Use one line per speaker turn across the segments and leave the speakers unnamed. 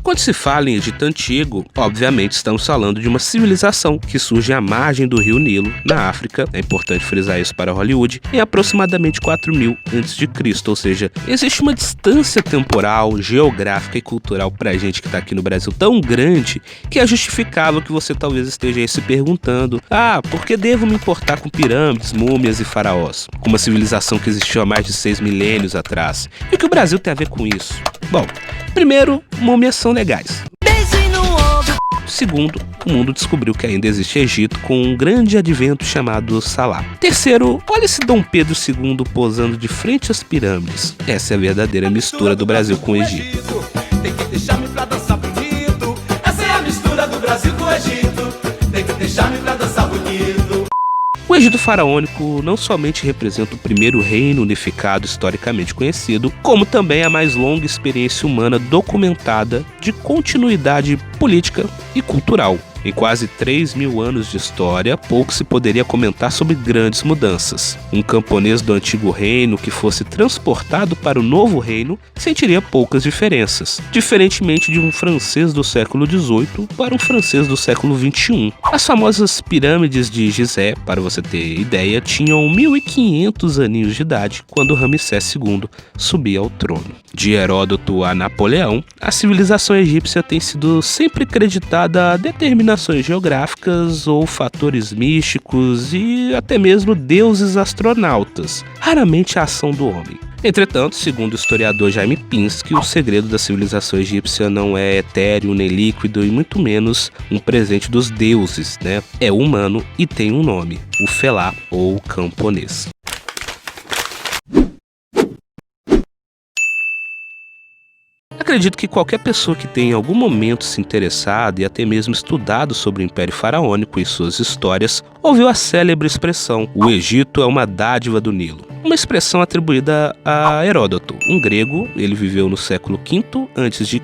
Quando se fala em Egito Antigo, obviamente estamos falando de uma civilização que surge à margem do rio Nilo, na África, é importante frisar isso para Hollywood, em aproximadamente 4000 a.C., ou seja, existe uma distância temporal, geográfica e cultural pra gente que tá aqui no Brasil tão grande que é justificável que você talvez esteja aí se perguntando: por que devo me importar com pirâmides, múmias e faraós? Com uma civilização que existiu há mais de 6 milênios atrás. E o que o Brasil tem a ver com isso? Bom, primeiro, múmias são legais. Segundo, o mundo descobriu que ainda existe Egito com um grande advento chamado Salah. Terceiro, olha esse Dom Pedro II posando de frente às pirâmides. Essa é a verdadeira mistura do Brasil com o Egito.
Tem que deixar-me pra dançar bonito. Essa é a mistura do Brasil com o Egito. Tem que deixar-me pra dançar bonito.
O Egito faraônico não somente representa o primeiro reino unificado historicamente conhecido, como também a mais longa experiência humana documentada de continuidade política e cultural. Em quase 3.000 anos de história, pouco se poderia comentar sobre grandes mudanças. Um camponês do antigo reino que fosse transportado para o novo reino sentiria poucas diferenças, diferentemente de um francês do século XVIII para um francês do século XXI. As famosas pirâmides de Gizé, para você ter ideia, tinham 1.500 aninhos de idade quando Ramsés II subia ao trono. De Heródoto a Napoleão, a civilização egípcia tem sido sempre creditada a determinações geográficas ou fatores místicos e até mesmo deuses astronautas, raramente a ação do homem. Entretanto, segundo o historiador Jaime Pinsky, o segredo da civilização egípcia não é etéreo nem líquido e muito menos um presente dos deuses, né? É humano e tem um nome, o Felá ou camponês. Acredito que qualquer pessoa que tenha em algum momento se interessado e até mesmo estudado sobre o Império Faraônico e suas histórias, ouviu a célebre expressão: o Egito é uma dádiva do Nilo. Uma expressão atribuída a Heródoto, um grego. Ele viveu no século V a.C.,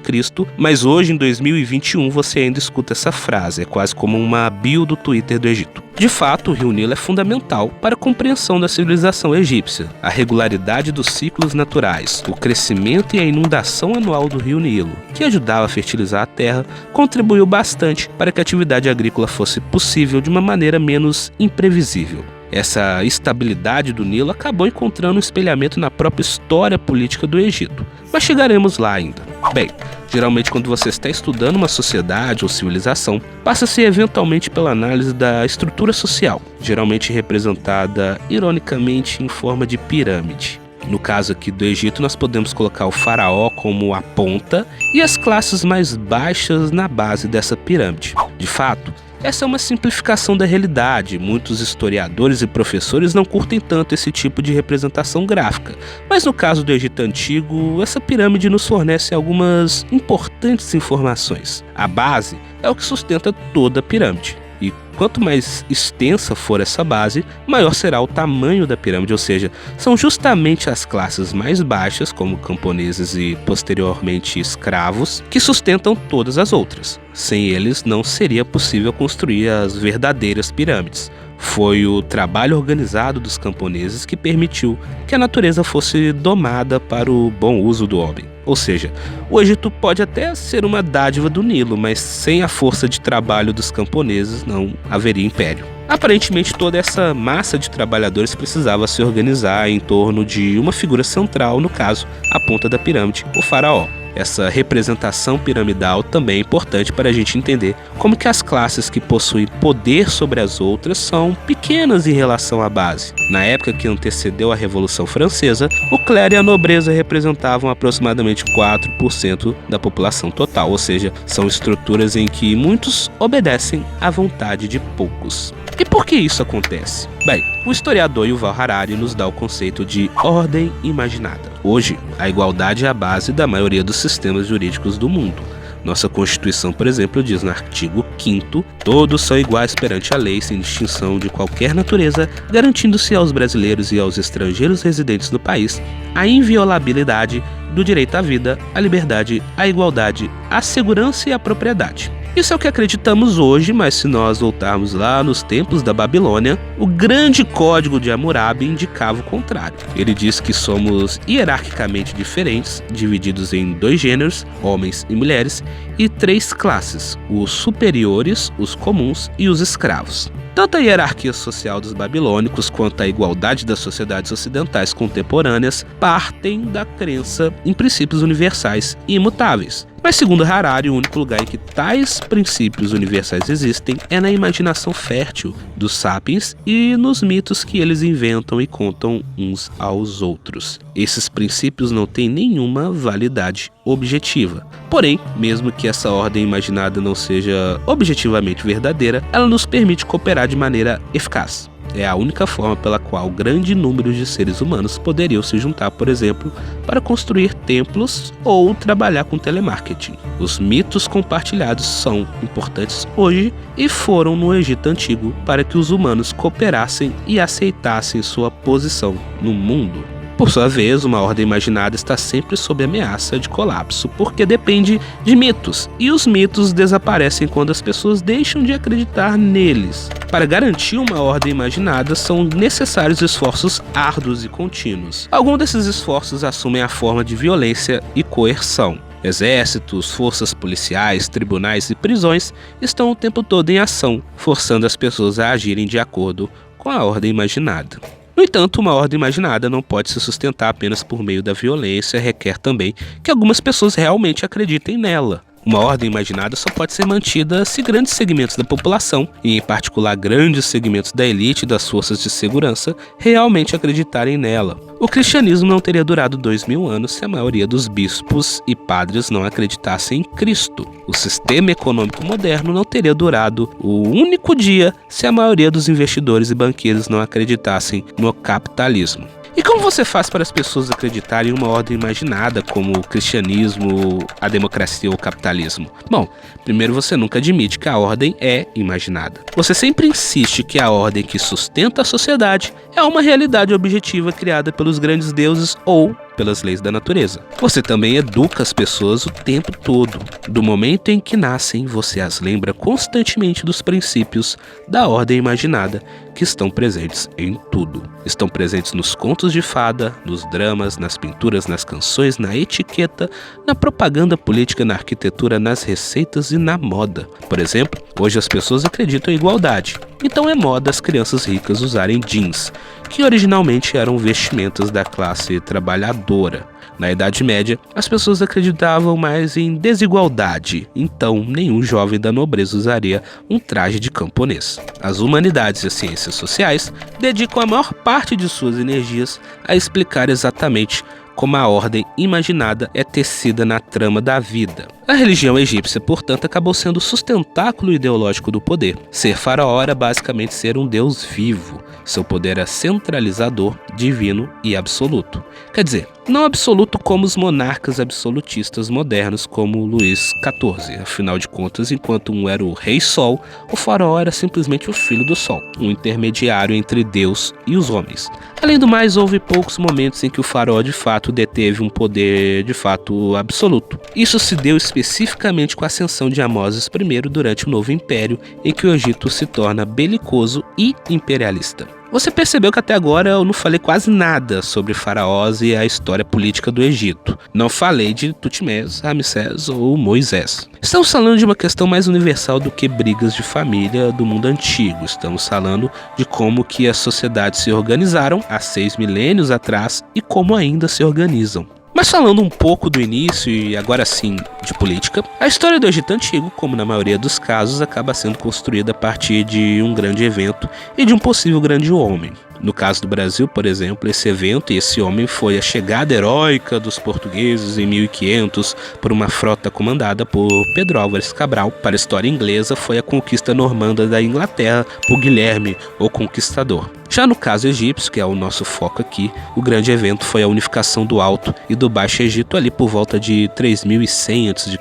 mas hoje, em 2021, você ainda escuta essa frase, é quase como uma bio do Twitter do Egito. De fato, o rio Nilo é fundamental para a compreensão da civilização egípcia. A regularidade dos ciclos naturais, o crescimento e a inundação anual do rio Nilo, que ajudava a fertilizar a terra, contribuiu bastante para que a atividade agrícola fosse possível de uma maneira menos imprevisível. Essa estabilidade do Nilo acabou encontrando um espelhamento na própria história política do Egito, mas chegaremos lá ainda. Bem, geralmente quando você está estudando uma sociedade ou civilização, passa-se eventualmente pela análise da estrutura social, geralmente representada ironicamente em forma de pirâmide. No caso aqui do Egito, nós podemos colocar o faraó como a ponta e as classes mais baixas na base dessa pirâmide. De fato, essa é uma simplificação da realidade. Muitos historiadores e professores não curtem tanto esse tipo de representação gráfica, mas no caso do Egito Antigo, essa pirâmide nos fornece algumas importantes informações. A base é o que sustenta toda a pirâmide. E quanto mais extensa for essa base, maior será o tamanho da pirâmide, ou seja, são justamente as classes mais baixas, como camponeses e posteriormente escravos, que sustentam todas as outras. Sem eles, não seria possível construir as verdadeiras pirâmides. Foi o trabalho organizado dos camponeses que permitiu que a natureza fosse domada para o bom uso do homem. Ou seja, o Egito pode até ser uma dádiva do Nilo, mas sem a força de trabalho dos camponeses não haveria império. Aparentemente, toda essa massa de trabalhadores precisava se organizar em torno de uma figura central, no caso, a ponta da pirâmide, o faraó. Essa representação piramidal também é importante para a gente entender como que as classes que possuem poder sobre as outras são pequenas em relação à base. Na época que antecedeu a Revolução Francesa, o clero e a nobreza representavam aproximadamente 4% da população total, ou seja, são estruturas em que muitos obedecem à vontade de poucos. E por que isso acontece? Bem, o historiador Yuval Harari nos dá o conceito de ordem imaginada. Hoje, a igualdade é a base da maioria dos sistemas jurídicos do mundo. Nossa Constituição, por exemplo, diz no artigo 5º: todos são iguais perante a lei, sem distinção de qualquer natureza, garantindo-se aos brasileiros e aos estrangeiros residentes no país a inviolabilidade do direito à vida, à liberdade, à igualdade, à segurança e à propriedade. Isso é o que acreditamos hoje, mas se nós voltarmos lá nos tempos da Babilônia, o grande código de Hammurabi indicava o contrário. Ele diz que somos hierarquicamente diferentes, divididos em 2 gêneros, homens e mulheres, e 3 classes, os superiores, os comuns e os escravos. Tanto a hierarquia social dos babilônicos quanto a igualdade das sociedades ocidentais contemporâneas partem da crença em princípios universais e imutáveis. Mas segundo Harari, o único lugar em que tais princípios universais existem é na imaginação fértil dos sapiens e nos mitos que eles inventam e contam uns aos outros. Esses princípios não têm nenhuma validade objetiva. Porém, mesmo que essa ordem imaginada não seja objetivamente verdadeira, ela nos permite cooperar de maneira eficaz. É a única forma pela qual grande número de seres humanos poderiam se juntar, por exemplo, para construir templos ou trabalhar com telemarketing. Os mitos compartilhados são importantes hoje e foram no Egito Antigo para que os humanos cooperassem e aceitassem sua posição no mundo. Por sua vez, uma ordem imaginada está sempre sob ameaça de colapso, porque depende de mitos, e os mitos desaparecem quando as pessoas deixam de acreditar neles. Para garantir uma ordem imaginada, são necessários esforços árduos e contínuos. Alguns desses esforços assumem a forma de violência e coerção. Exércitos, forças policiais, tribunais e prisões estão o tempo todo em ação, forçando as pessoas a agirem de acordo com a ordem imaginada. No entanto, uma ordem imaginada não pode se sustentar apenas por meio da violência, requer também que algumas pessoas realmente acreditem nela. Uma ordem imaginada só pode ser mantida se grandes segmentos da população, e em particular grandes segmentos da elite e das forças de segurança, realmente acreditarem nela. O cristianismo não teria durado 2000 anos se a maioria dos bispos e padres não acreditassem em Cristo. O sistema econômico moderno não teria durado um único dia se a maioria dos investidores e banqueiros não acreditassem no capitalismo. E como você faz para as pessoas acreditarem em uma ordem imaginada, como o cristianismo, a democracia ou o capitalismo? Bom, primeiro você nunca admite que a ordem é imaginada. Você sempre insiste que a ordem que sustenta a sociedade é uma realidade objetiva criada pelos grandes deuses ou pelas leis da natureza. Você também educa as pessoas o tempo todo. Do momento em que nascem, você as lembra constantemente dos princípios da ordem imaginada que estão presentes em tudo. Estão presentes nos contos de fada, nos dramas, nas pinturas, nas canções, na etiqueta, na propaganda política, na arquitetura, nas receitas e na moda. Por exemplo, hoje as pessoas acreditam em igualdade. Então é moda as crianças ricas usarem jeans, que originalmente eram vestimentas da classe trabalhadora. Na Idade Média, as pessoas acreditavam mais em desigualdade, então nenhum jovem da nobreza usaria um traje de camponês. As humanidades e as ciências sociais dedicam a maior parte de suas energias a explicar exatamente como a ordem imaginada é tecida na trama da vida. A religião egípcia, portanto, acabou sendo o sustentáculo ideológico do poder. Ser faraó era basicamente ser um deus vivo. Seu poder era centralizador, divino e absoluto. Quer dizer, não absoluto como os monarcas absolutistas modernos como Luís XIV. Afinal de contas, enquanto um era o rei Sol, o faraó era simplesmente o filho do Sol, um intermediário entre Deus e os homens. Além do mais, houve poucos momentos em que o faraó de fato deteve um poder de fato absoluto. Isso se deu especificamente com a ascensão de Amoses I durante o Novo Império, em que o Egito se torna belicoso e imperialista. Você percebeu que até agora eu não falei quase nada sobre faraós e a história política do Egito. Não falei de Tutmés, Ramsés ou Moisés. Estamos falando de uma questão mais universal do que brigas de família do mundo antigo. Estamos falando de como que as sociedades se organizaram há 6 milênios atrás e como ainda se organizam. Mas falando um pouco do início e agora sim de política, a história do Egito Antigo, como na maioria dos casos, acaba sendo construída a partir de um grande evento e de um possível grande homem. No caso do Brasil, por exemplo, esse evento e esse homem foi a chegada heróica dos portugueses em 1500 por uma frota comandada por Pedro Álvares Cabral. Para a história inglesa, foi a conquista normanda da Inglaterra por Guilherme, o Conquistador. Já no caso egípcio, que é o nosso foco aqui, o grande evento foi a unificação do Alto e do Baixo Egito ali por volta de 3100 a.C.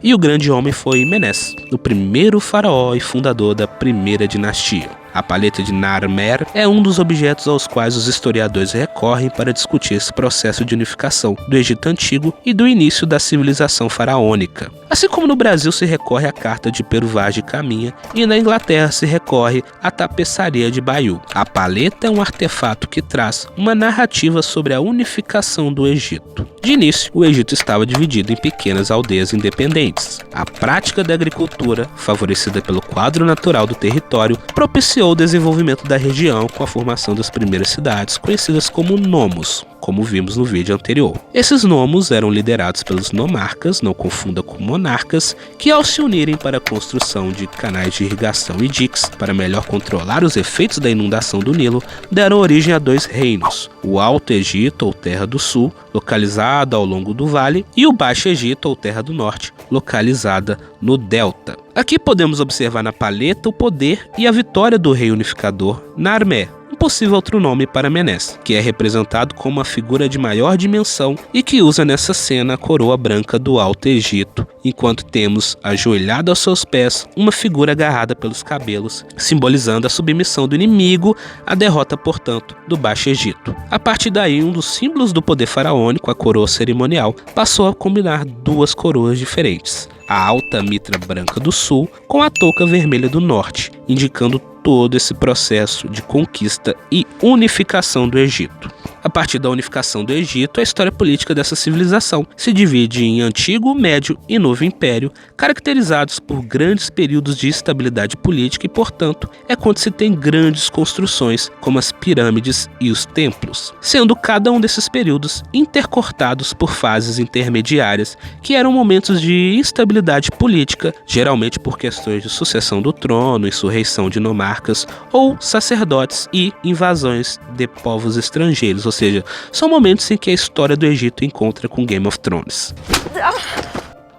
E o grande homem foi Menes, o primeiro faraó e fundador da primeira dinastia. A paleta de Narmer é um dos objetos aos quais os historiadores recorrem para discutir esse processo de unificação do Egito Antigo e do início da civilização faraônica. Assim como no Brasil se recorre à Carta de Peruvaz de Caminha e na Inglaterra se recorre à Tapeçaria de Bayeux. A paleta é um artefato que traz uma narrativa sobre a unificação do Egito. De início, o Egito estava dividido em pequenas aldeias independentes. A prática da agricultura, favorecida pelo quadro natural do território, propiciou o desenvolvimento da região com a formação das primeiras cidades, conhecidas como nomos, como vimos no vídeo anterior. Esses nomos eram liderados pelos nomarcas, não confunda com monarcas, que ao se unirem para a construção de canais de irrigação e diques para melhor controlar os efeitos da inundação do Nilo, deram origem a 2 reinos, o Alto Egito ou Terra do Sul, localizada ao longo do vale, e o Baixo Egito ou Terra do Norte, localizada no delta. Aqui podemos observar na paleta o poder e a vitória do rei unificador Narmer, um possível outro nome para Menes, que é representado como uma figura de maior dimensão e que usa nessa cena a coroa branca do Alto Egito, enquanto temos ajoelhado aos seus pés uma figura agarrada pelos cabelos, simbolizando a submissão do inimigo, a derrota, portanto, do Baixo Egito. A partir daí, um dos símbolos do poder faraônico, a coroa cerimonial, passou a combinar 2 coroas diferentes. A alta mitra branca do sul com a touca vermelha do norte, indicando todo esse processo de conquista e unificação do Egito. A partir da unificação do Egito, a história política dessa civilização se divide em Antigo, Médio e Novo Império, caracterizados por grandes períodos de estabilidade política e, portanto, é quando se tem grandes construções como as pirâmides e os templos, sendo cada um desses períodos intercortados por fases intermediárias, que eram momentos de instabilidade política, geralmente por questões de sucessão do trono, insurreição de nomarcas ou sacerdotes e invasões de povos estrangeiros, ou seja, são momentos em que a história do Egito encontra com Game of Thrones.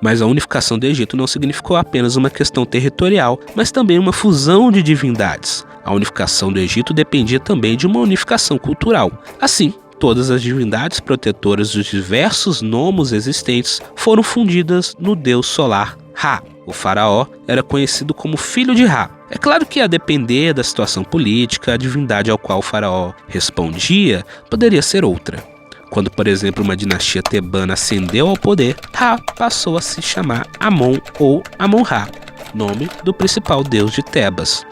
Mas a unificação do Egito não significou apenas uma questão territorial, mas também uma fusão de divindades. A unificação do Egito dependia também de uma unificação cultural. Assim, todas as divindades protetoras dos diversos nomos existentes foram fundidas no deus solar Ra. O faraó era conhecido como filho de Ra. É claro que, a depender da situação política, a divindade ao qual o faraó respondia poderia ser outra. Quando, por exemplo, uma dinastia tebana ascendeu ao poder, Ra passou a se chamar Amon ou Amon-Ra, nome do principal deus de Tebas.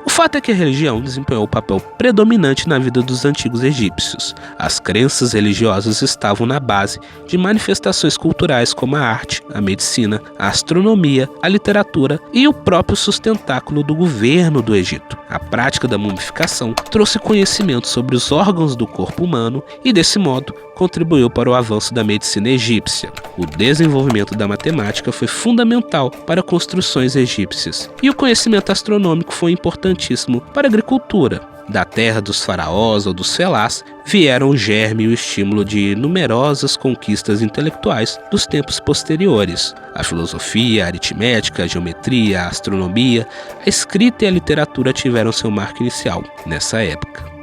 O fato é que a religião desempenhou um papel predominante na vida dos antigos egípcios. As crenças religiosas estavam na base de manifestações culturais como a arte, a medicina, a astronomia, a literatura e o próprio sustentáculo do governo do Egito. A prática da mumificação trouxe conhecimento sobre os órgãos do corpo humano e, desse modo, contribuiu para o avanço da medicina egípcia. O desenvolvimento da matemática foi fundamental para construções egípcias, e o conhecimento astronômico foi importantíssimo para a agricultura. Da terra dos faraós ou dos felás vieram o germe e o estímulo de numerosas conquistas intelectuais dos tempos posteriores. A filosofia, a aritmética, a geometria, a astronomia, a escrita e a literatura tiveram seu marco inicial nessa época.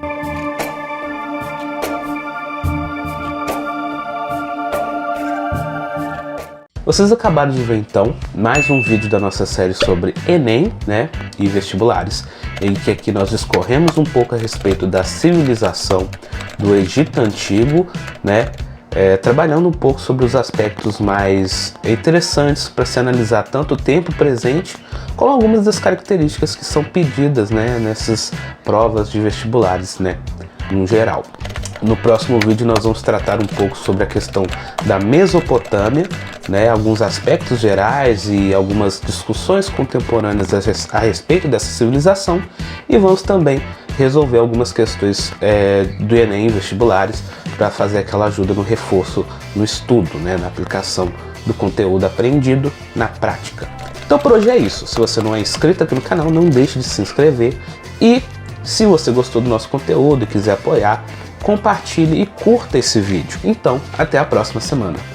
Vocês acabaram de ver então mais um vídeo da nossa série sobre Enem, e vestibulares, em que aqui nós discorremos um pouco a respeito da civilização do Egito Antigo, trabalhando um pouco sobre os aspectos mais interessantes para se analisar tanto o tempo presente como algumas das características que são pedidas nessas provas de vestibulares, no geral. No próximo vídeo nós vamos tratar um pouco sobre a questão da Mesopotâmia, alguns aspectos gerais e algumas discussões contemporâneas a respeito dessa civilização, e vamos também resolver algumas questões do Enem vestibulares para fazer aquela ajuda no reforço no estudo, na aplicação do conteúdo aprendido na prática. Então por hoje é isso. Se você não é inscrito aqui no canal, não deixe de se inscrever, e se você gostou do nosso conteúdo e quiser apoiar, compartilhe e curta esse vídeo. Então, até a próxima semana.